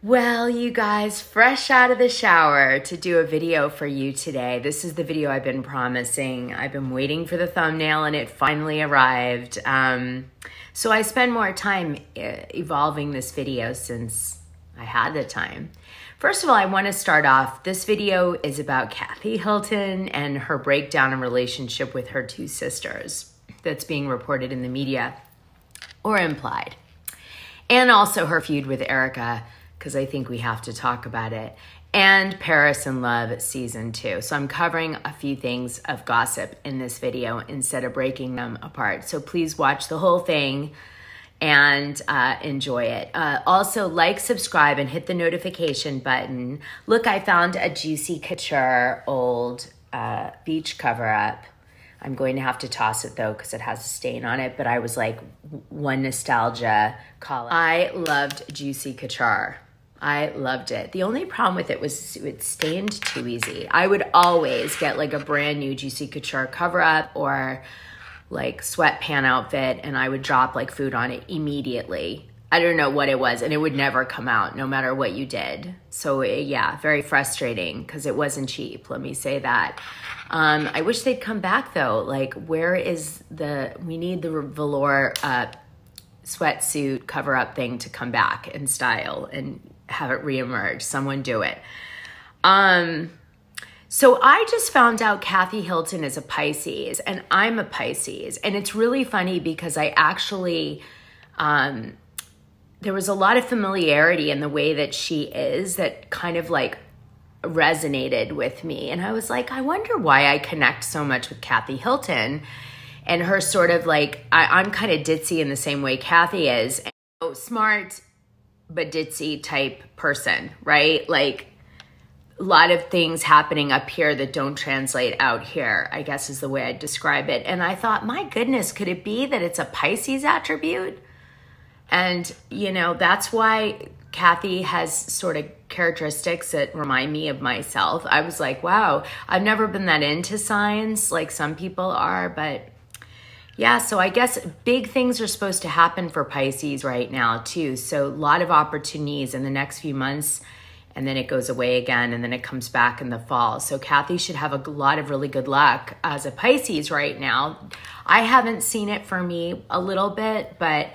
Well, you guys, fresh out of the shower to do a video for you today. This is the video I've been promising. I've been waiting for the thumbnail and it finally arrived. So I spend more time evolving this video since I had the time. First of all, I want to start off. This video is about Kathy Hilton and her breakdown in relationship with her two sisters that's being reported in the media or implied. And also her feud with Erika, because I think we have to talk about it, and Paris in Love Season 2. So I'm covering a few things of gossip in this video instead of breaking them apart. So please watch the whole thing and enjoy it. Also, like, subscribe, and hit the notification button. Look, I found a Juicy Couture old beach cover-up. I'm going to have to toss it though because it has a stain on it, but I was like, one nostalgia call. I loved Juicy Couture. I loved it. The only problem with it was it stained too easy. I would always get like a brand new Juicy Couture cover up or like sweatpant outfit, and I would drop like food on it immediately. I don't know what it was, and it would never come out no matter what you did. So yeah, very frustrating because it wasn't cheap, let me say that. I wish they'd come back though. Like, where is we need the velour sweatsuit cover up thing to come back in style and have it reemerge. Someone do it. So I just found out Kathy Hilton is a Pisces and I'm a Pisces. And it's really funny because I actually, there was a lot of familiarity in the way that she is that kind of like resonated with me. And I was like, I wonder why I connect so much with Kathy Hilton and her sort of like, I'm kind of ditzy in the same way Kathy is. And smart, but ditzy type person, right? Like a lot of things happening up here that don't translate out here, I guess is the way I'd describe it. And I thought, my goodness, could it be that it's a Pisces attribute? And, you know, that's why Kathy has sort of characteristics that remind me of myself. I was like, wow, I've never been that into signs like some people are, but yeah, so I guess big things are supposed to happen for Pisces right now too. So a lot of opportunities in the next few months, and then it goes away again, and then it comes back in the fall. So Kathy should have a lot of really good luck as a Pisces right now. I haven't seen it for me a little bit, but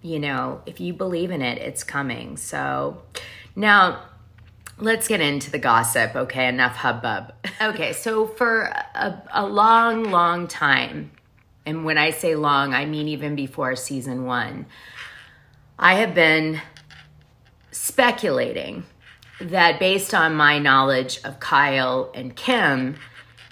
you know, if you believe in it, it's coming. So now let's get into the gossip. Okay, enough hubbub. Okay, so for a long, long time, and when I say long, I mean even before season 1, I have been speculating that based on my knowledge of Kyle and Kim,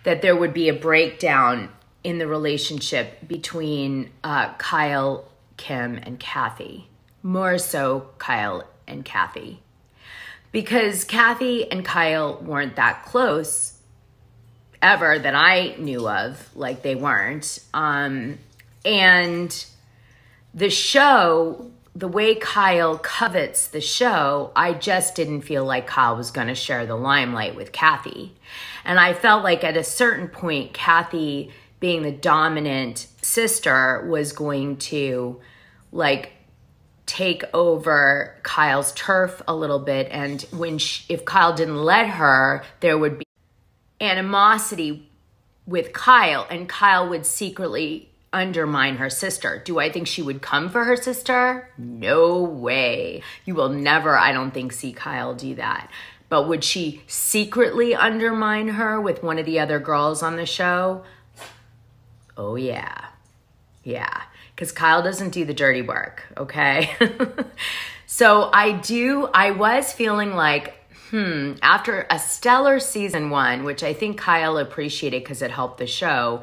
that there would be a breakdown in the relationship between Kyle, Kim, and Kathy. More so Kyle and Kathy. Because Kathy and Kyle weren't that close ever that I knew of, like they weren't. And the show, the way Kyle covets the show, I just didn't feel like Kyle was going to share the limelight with Kathy. And I felt like at a certain point, Kathy, being the dominant sister, was going to like take over Kyle's turf a little bit. And if Kyle didn't let her, there would be animosity with Kyle, and Kyle would secretly undermine her sister. Do I think she would come for her sister? No way. You will never, I don't think, see Kyle do that. But would she secretly undermine her with one of the other girls on the show? Oh yeah. Yeah. Because Kyle doesn't do the dirty work, okay? So I was feeling like, after a stellar season 1, which I think Kyle appreciated because it helped the show,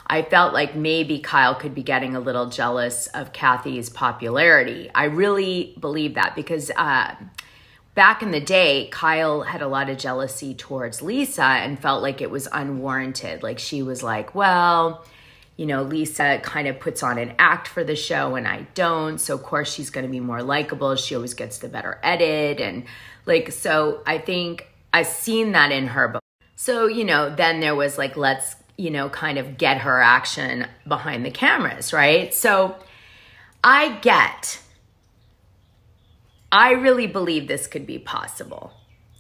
I felt like maybe Kyle could be getting a little jealous of Kathy's popularity. I really believe that because back in the day, Kyle had a lot of jealousy towards Lisa and felt like it was unwarranted. Like she was like, well, you know, Lisa kind of puts on an act for the show and I don't. So of course she's going to be more likable. She always gets the better edit. And like, so I think I've seen that in her. But so, you know, then there was like, let's, you know, kind of get her action behind the cameras, right? So I get I really believe this could be possible.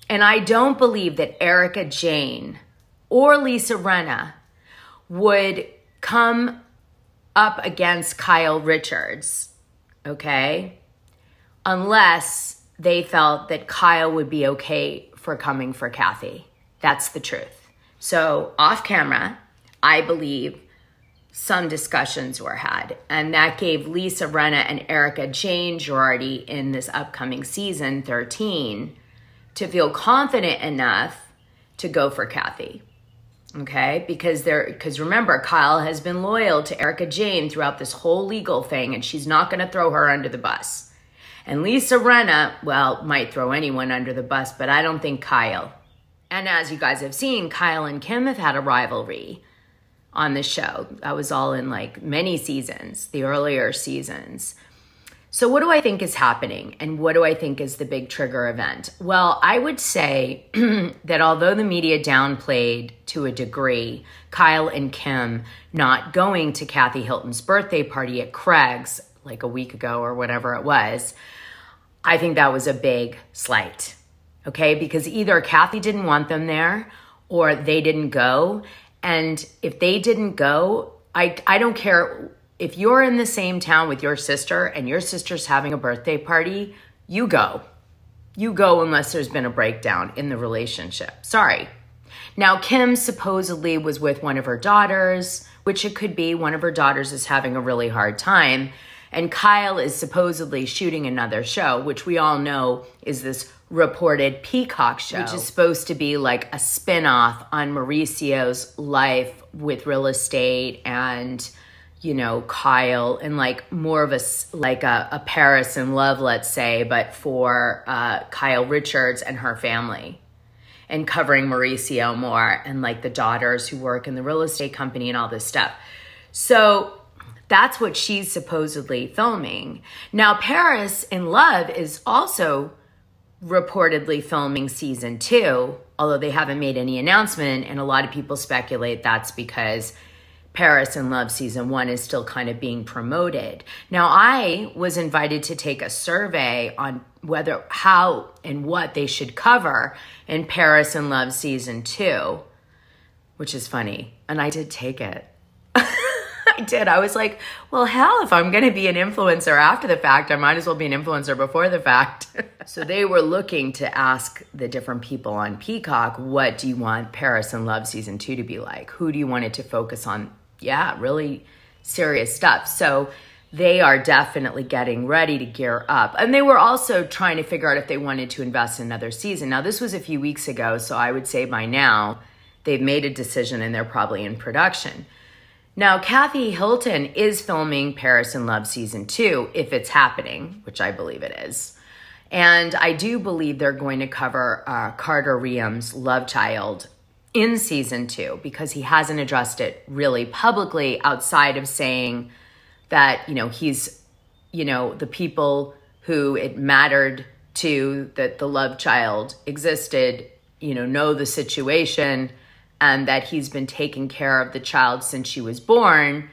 And I don't believe that Erika Jayne or Lisa Rinna would come up against Kyle Richards, okay? Unless they felt that Kyle would be okay for coming for Kathy. That's the truth. So off camera, I believe some discussions were had, and that gave Lisa Rinna and Erika Jayne majority in this upcoming season 13 to feel confident enough to go for Kathy. Okay, because remember, Kyle has been loyal to Erika Jayne throughout this whole legal thing, and she's not going to throw her under the bus. And Lisa Rinna, well, might throw anyone under the bus, but I don't think Kyle. And as you guys have seen, Kyle and Kim have had a rivalry on the show. That was all in like many seasons, the earlier seasons. So what do I think is happening? And what do I think is the big trigger event? Well, I would say that although the media downplayed to a degree Kyle and Kim not going to Kathy Hilton's birthday party at Craig's like a week ago or whatever it was, I think that was a big slight, okay? Because either Kathy didn't want them there or they didn't go. And if they didn't go, I don't care. If you're in the same town with your sister and your sister's having a birthday party, you go. You go unless there's been a breakdown in the relationship. Sorry. Now, Kim supposedly was with one of her daughters, which it could be one of her daughters is having a really hard time. And Kyle is supposedly shooting another show, which we all know is this reported Peacock show, which is supposed to be like a spinoff on Mauricio's life with real estate and, you know, Kyle, and like more of a Paris in Love, let's say, but for Kyle Richards and her family, and covering Mauricio more and like the daughters who work in the real estate company and all this stuff. So that's what she's supposedly filming. Now, Paris in Love is also reportedly filming season 2, although they haven't made any announcement, and a lot of people speculate that's because Paris in Love season 1 is still kind of being promoted. Now, I was invited to take a survey on how and what they should cover in Paris in Love season 2, which is funny, and I did take it. I did. I was like, well, hell, if I'm going to be an influencer after the fact, I might as well be an influencer before the fact. So they were looking to ask the different people on Peacock, what do you want Paris in Love season 2 to be like? Who do you want it to focus on? Yeah, really serious stuff. So they are definitely getting ready to gear up. And they were also trying to figure out if they wanted to invest in another season. Now, this was a few weeks ago, so I would say by now they've made a decision and they're probably in production. Now, Kathy Hilton is filming Paris in Love season 2, if it's happening, which I believe it is. And I do believe they're going to cover Carter Reum's love child in season 2, because he hasn't addressed it really publicly outside of saying that, you know, he's, you know, the people who it mattered to that the love child existed, you know the situation, and that he's been taking care of the child since she was born,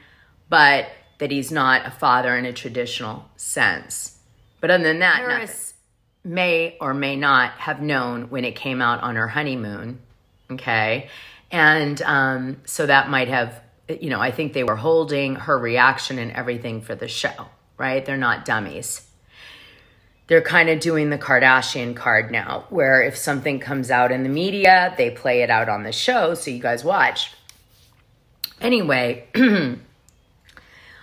but that he's not a father in a traditional sense. But other than that, Paris may or may not have known when it came out on her honeymoon, okay? And so that might have, you know, I think they were holding her reaction and everything for the show, right? They're not dummies. They're kind of doing the Kardashian card now, where if something comes out in the media, they play it out on the show, so you guys watch. Anyway,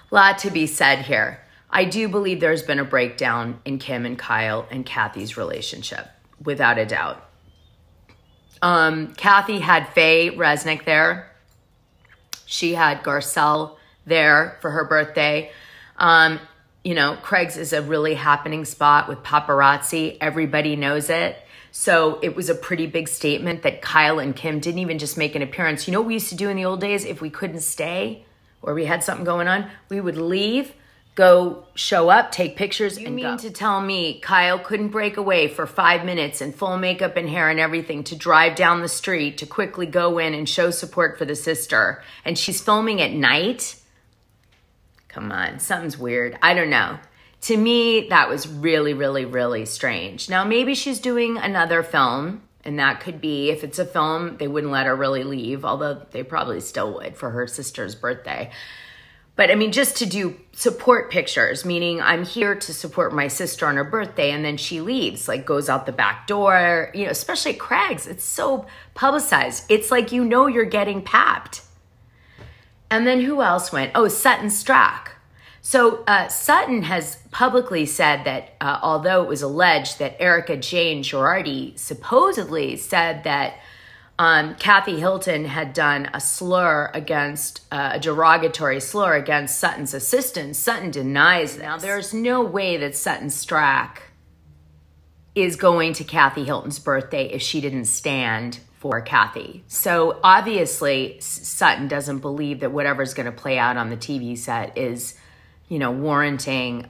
lot to be said here. I do believe there's been a breakdown in Kim and Kyle and Kathy's relationship, without a doubt. Kathy had Faye Resnick there. She had Garcelle there for her birthday. You know, Craig's is a really happening spot with paparazzi. Everybody knows it. So it was a pretty big statement that Kyle and Kim didn't even just make an appearance. You know what we used to do in the old days? If we couldn't stay or we had something going on, we would leave, go show up, take pictures, and go. You mean to tell me Kyle couldn't break away for 5 minutes in full makeup and hair and everything to drive down the street to quickly go in and show support for the sister, and she's filming at night? Come on, something's weird. I don't know. To me, that was really, really, really strange. Now, maybe she's doing another film, and that could be, if it's a film, they wouldn't let her really leave, although they probably still would for her sister's birthday. But I mean, just to do support pictures, meaning I'm here to support my sister on her birthday, and then she leaves, like goes out the back door, you know, especially at Craig's. It's so publicized. It's like, you know, you're getting papped. And then who else went? Oh, Sutton Strack. So Sutton has publicly said that although it was alleged that Erika Jane Girardi supposedly said that Kathy Hilton had done a slur against, a derogatory slur against Sutton's assistant, Sutton denies that. Now, there's no way that Sutton Strack is going to Kathy Hilton's birthday if she didn't stand for Kathy. So obviously, Sutton doesn't believe that whatever's going to play out on the TV set is, you know, warranting,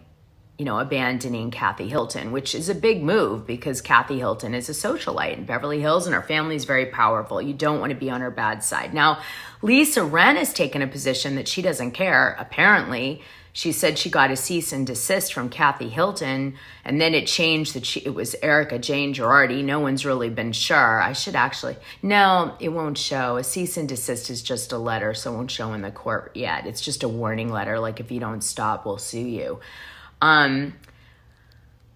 you know, abandoning Kathy Hilton, which is a big move because Kathy Hilton is a socialite in Beverly Hills and her family's very powerful. You don't want to be on her bad side. Now, Lisa Ren has taken a position that she doesn't care, apparently. She said she got a cease and desist from Kathy Hilton, and then it changed that it was Erika Jane Girardi. No one's really been sure. I should actually, no, it won't show. A cease and desist is just a letter, so it won't show in the court yet. It's just a warning letter, like if you don't stop, we'll sue you.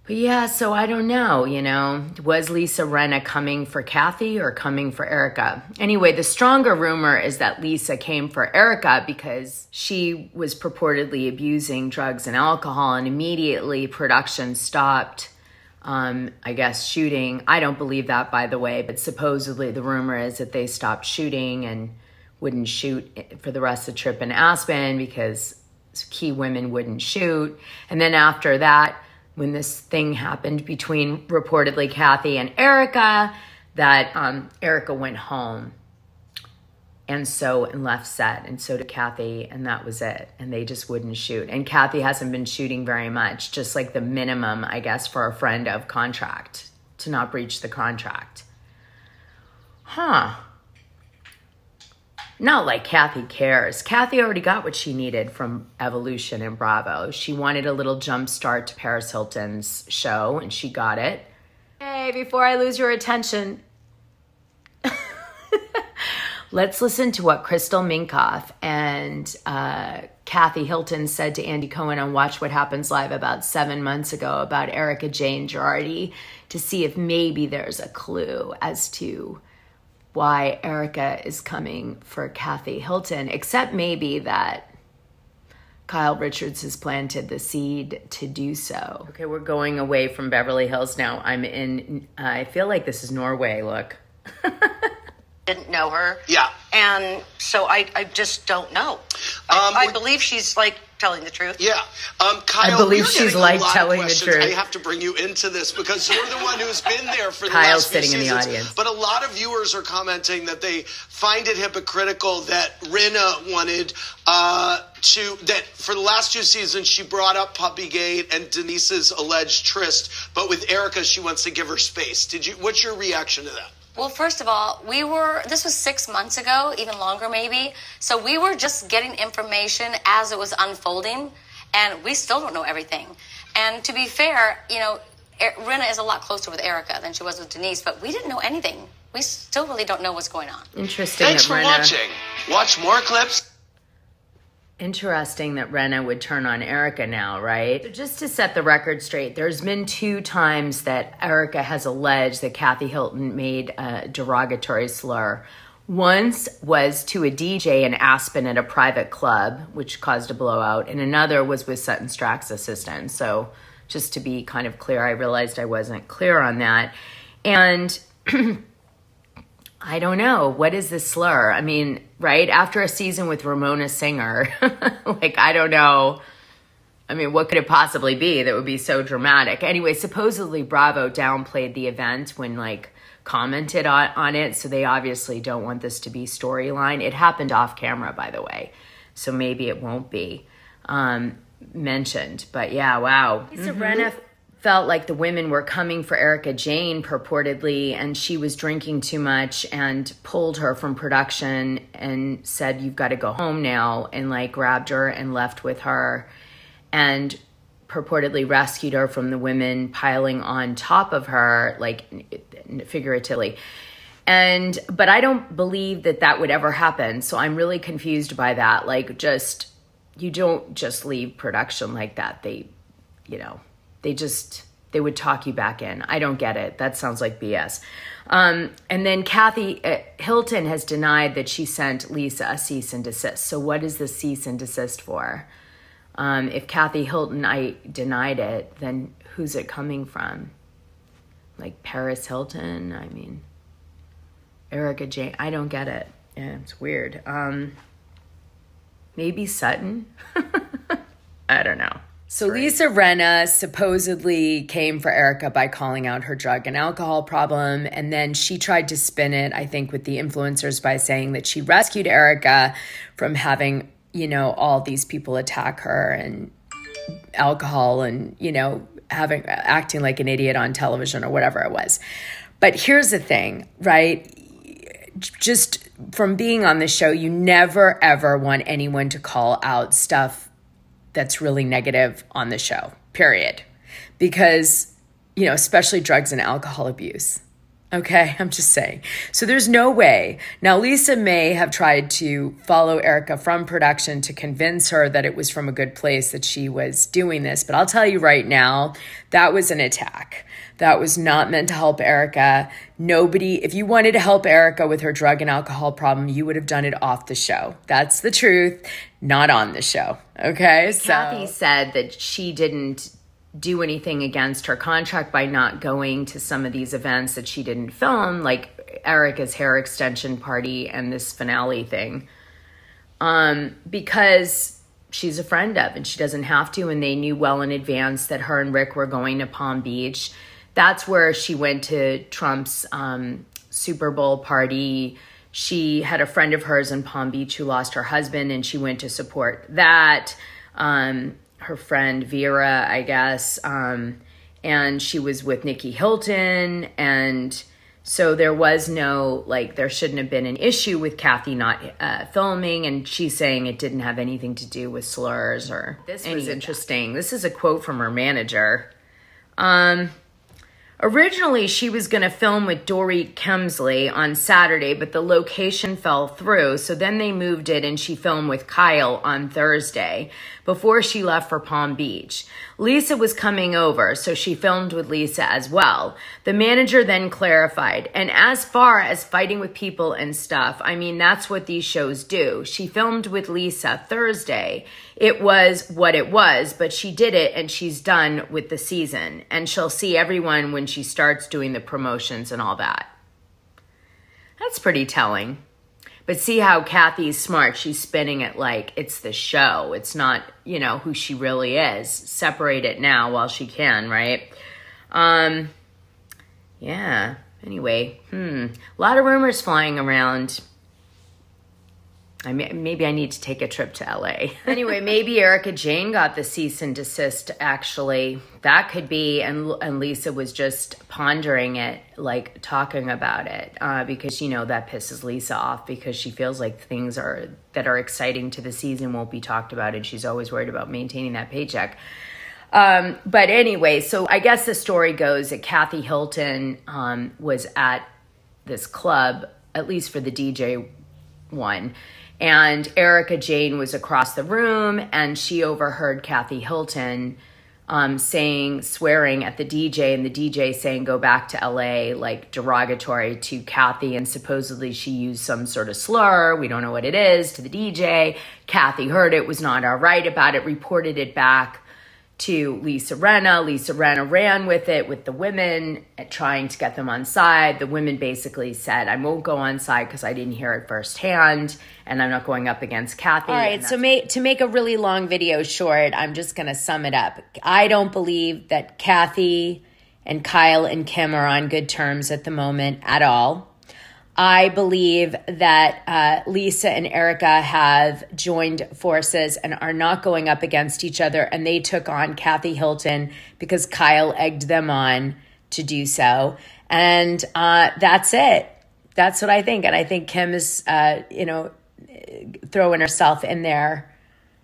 But yeah, so I don't know, you know, was Lisa Rinna coming for Kathy or coming for Erika? Anyway, the stronger rumor is that Lisa came for Erika because she was purportedly abusing drugs and alcohol, and immediately production stopped, I guess, shooting. I don't believe that, by the way, but supposedly the rumor is that they stopped shooting and wouldn't shoot for the rest of the trip in Aspen because key women wouldn't shoot. And then after that, when this thing happened between reportedly Kathy and Erika, that Erika went home and left set, and so did Kathy, and that was it. And they just wouldn't shoot. And Kathy hasn't been shooting very much, just like the minimum, I guess, for a friend of contract, to not breach the contract. Huh. Not like Kathy cares. Kathy already got what she needed from Evolution and Bravo. She wanted a little jump start to Paris Hilton's show, and she got it. Hey, before I lose your attention, let's listen to what Crystal Minkoff and Kathy Hilton said to Andy Cohen on Watch What Happens Live about 7 months ago about Erika Jane Girardi, to see if maybe there's a clue as to why Erika is coming for Kathy Hilton, except maybe that Kyle Richards has planted the seed to do so. Okay, we're going away from Beverly Hills now. I'm in, I feel like this is Norway, look. Didn't know her. Yeah. And so I just don't know. I believe she's like telling the truth. Yeah. Kyle, I believe she's like telling the truth. I have to bring you into this because you're the one who's been there for the Kyle's last few sitting seasons. in the audience. But a lot of viewers are commenting that they find it hypocritical that Rinna wanted that for the last 2 seasons she brought up Puppygate and Denise's alleged tryst, but with Erika she wants to give her space. What's your reaction to that? Well, first of all, this was 6 months ago, even longer maybe. So we were just getting information as it was unfolding, and we still don't know everything. And to be fair, you know, Rinna is a lot closer with Erika than she was with Denise, but we didn't know anything. We still really don't know what's going on. Interesting. Thanks for watching. Watch more clips. Interesting that Rinna would turn on Erika now, right? So just to set the record straight, there's been 2 times that Erika has alleged that Kathy Hilton made a derogatory slur. Once was to a DJ in Aspen at a private club, which caused a blowout, and another was with Sutton Strack's assistant. So just to be kind of clear, I realized I wasn't clear on that. And I don't know. What is this slur? I mean, right after a season with Ramona Singer, like, I don't know. I mean, what could it possibly be that would be so dramatic? Anyway, supposedly Bravo downplayed the event when, like, commented on it. So they obviously don't want this to be storyline. It happened off camera, by the way. So maybe it won't be mentioned. But yeah, wow. Lisa Rinna felt like the women were coming for Erika Jane purportedly, and she was drinking too much and pulled her from production and said, "You've got to go home now," and like grabbed her and left with her. And purportedly rescued her from the women piling on top of her, like figuratively. But I don't believe that that would ever happen. So I'm really confused by that. Like, you don't just leave production like that. They would talk you back in. I don't get it. That sounds like BS. And then Kathy Hilton has denied that she sent Lisa a cease and desist. So what is the cease and desist for? If Kathy Hilton, I denied it, then who's it coming from? Like Paris Hilton? I mean, Erika Jane? I don't get it. Yeah, it's weird. Maybe Sutton? I don't know. So Lisa Rinna supposedly came for Erika by calling out her drug and alcohol problem. And then she tried to spin it, I think, with the influencers by saying that she rescued Erika from having, all these people attack her and alcohol and, acting like an idiot on television or whatever it was. But here's the thing, right? Just from being on the show, you never, ever want anyone to call out stuff that's really negative on the show, period. Because, especially drugs and alcohol abuse. Okay, I'm just saying. So there's no way. Now, Lisa may have tried to follow Erika from production to convince her that it was from a good place that she was doing this. But I'll tell you right now, that was an attack. That was not meant to help Erika. If you wanted to help Erika with her drug and alcohol problem, you would have done it off the show. That's the truth, not on the show. Okay, so Kathy said that she didn't do anything against her contract by not going to some of these events that she didn't film, like Erika's hair extension party and this finale thing, because she's a friend of and she doesn't have to, and they knew well in advance that her and Rick were going to Palm Beach. That's where she went to Trump's Super Bowl party. She had a friend of hers in Palm Beach who lost her husband, and she went to support that. Her friend Vera, I guess, and she was with Nikki Hilton, and so there was no, there shouldn't have been an issue with Kathy not filming, and she's saying it didn't have anything to do with slurs or this was interesting. This is a quote from her manager. Originally, she was going to film with Dorit Kemsley on Saturday, but the location fell through. So then they moved it and she filmed with Kyle on Thursday before she left for Palm Beach. Lisa was coming over, so she filmed with Lisa as well. The manager then clarified, and as far as fighting with people and stuff, I mean, that's what these shows do. She filmed with Lisa Thursday. It was what it was, but she did it and she's done with the season. And she'll see everyone when she starts doing the promotions and all that. That's pretty telling. But see how Kathy's smart. She's spinning it like it's the show. It's not, who she really is. Separate it now while she can, right? Yeah. Anyway, a lot of rumors flying around. Maybe I need to take a trip to LA. Anyway, maybe Erika Jane got the cease and desist, actually. That could be, and Lisa was just pondering it, talking about it, because, that pisses Lisa off because she feels like things that are exciting to the season won't be talked about, and she's always worried about maintaining that paycheck. But anyway, so I guess the story goes that Kathy Hilton was at this club, at least for the DJ one, and Erika Jane was across the room, and she overheard Kathy Hilton swearing at the DJ, and the DJ saying, go back to LA, derogatory to Kathy, and supposedly she used some sort of slur, we don't know what it is, to the DJ. Kathy heard it, was not all right about it, reported it back to Lisa Rinna. Lisa Rinna ran with it with the women, trying to get them on side. The women basically said, I won't go on side because I didn't hear it firsthand, and I'm not going up against Kathy. All right, so to make a really long video short, I'm just going to sum it up. I don't believe that Kathy and Kyle and Kim are on good terms at the moment at all. I believe that Lisa and Erika have joined forces and are not going up against each other, and they took on Kathy Hilton because Kyle egged them on to do so. And that's it. That's what I think. And I think Kim is, throwing herself in there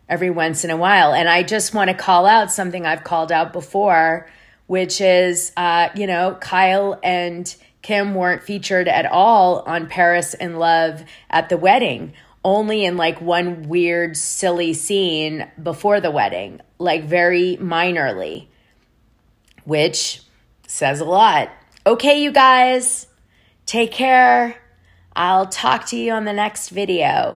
every once in a while. And I just want to call out something I've called out before, which is, Kyle and Kim weren't featured at all on Paris in Love at the wedding, only in like one weird, silly scene before the wedding, like very minorly, which says a lot. Okay, you guys, take care. I'll talk to you on the next video.